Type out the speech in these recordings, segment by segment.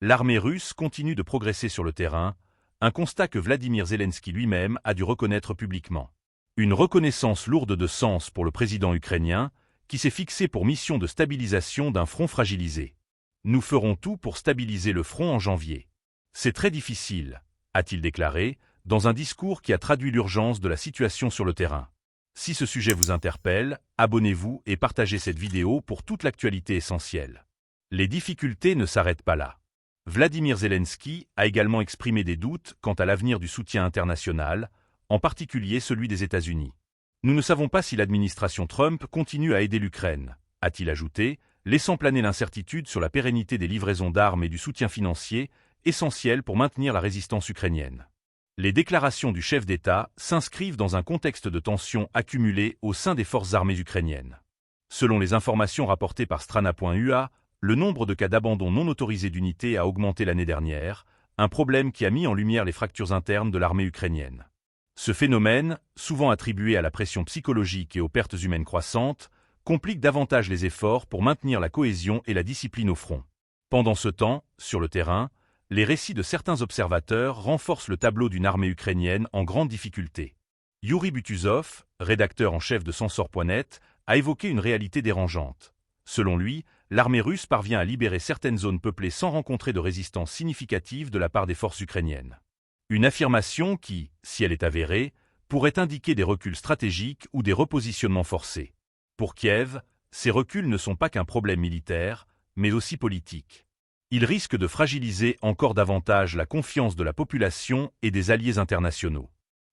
L'armée russe continue de progresser sur le terrain, un constat que Vladimir Zelensky lui-même a dû reconnaître publiquement. Une reconnaissance lourde de sens pour le président ukrainien, qui s'est fixé pour mission de stabilisation d'un front fragilisé. Nous ferons tout pour stabiliser le front en janvier. C'est très difficile, a-t-il déclaré, dans un discours qui a traduit l'urgence de la situation sur le terrain. Si ce sujet vous interpelle, abonnez-vous et partagez cette vidéo pour toute l'actualité essentielle. Les difficultés ne s'arrêtent pas là. Vladimir Zelensky a également exprimé des doutes quant à l'avenir du soutien international, en particulier celui des États-Unis. Nous ne savons pas si l'administration Trump continue à aider l'Ukraine, a-t-il ajouté, laissant planer l'incertitude sur la pérennité des livraisons d'armes et du soutien financier, essentiel pour maintenir la résistance ukrainienne. Les déclarations du chef d'État s'inscrivent dans un contexte de tensions accumulées au sein des forces armées ukrainiennes. Selon les informations rapportées par Strana.ua, le nombre de cas d'abandon non autorisé d'unités a augmenté l'année dernière, un problème qui a mis en lumière les fractures internes de l'armée ukrainienne. Ce phénomène, souvent attribué à la pression psychologique et aux pertes humaines croissantes, complique davantage les efforts pour maintenir la cohésion et la discipline au front. Pendant ce temps, sur le terrain, les récits de certains observateurs renforcent le tableau d'une armée ukrainienne en grande difficulté. Yuri Butuzov, rédacteur en chef de Censor.net, a évoqué une réalité dérangeante. Selon lui, l'armée russe parvient à libérer certaines zones peuplées sans rencontrer de résistance significative de la part des forces ukrainiennes. Une affirmation qui, si elle est avérée, pourrait indiquer des reculs stratégiques ou des repositionnements forcés. Pour Kiev, ces reculs ne sont pas qu'un problème militaire, mais aussi politique. Ils risquent de fragiliser encore davantage la confiance de la population et des alliés internationaux.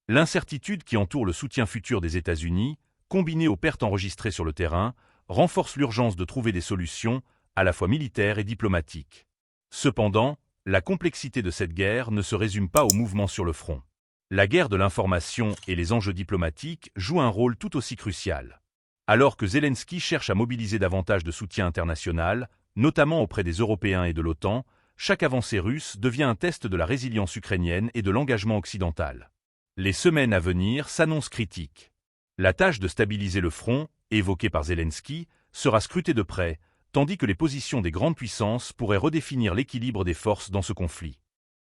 L'incertitude qui entoure le soutien futur des États-Unis, combinée aux pertes enregistrées sur le terrain, renforce l'urgence de trouver des solutions, à la fois militaires et diplomatiques. Cependant, la complexité de cette guerre ne se résume pas au mouvement sur le front. La guerre de l'information et les enjeux diplomatiques jouent un rôle tout aussi crucial. Alors que Zelensky cherche à mobiliser davantage de soutien international, notamment auprès des Européens et de l'OTAN, chaque avancée russe devient un test de la résilience ukrainienne et de l'engagement occidental. Les semaines à venir s'annoncent critiques. La tâche de stabiliser le front, évoquée par Zelensky, sera scrutée de près, tandis que les positions des grandes puissances pourraient redéfinir l'équilibre des forces dans ce conflit.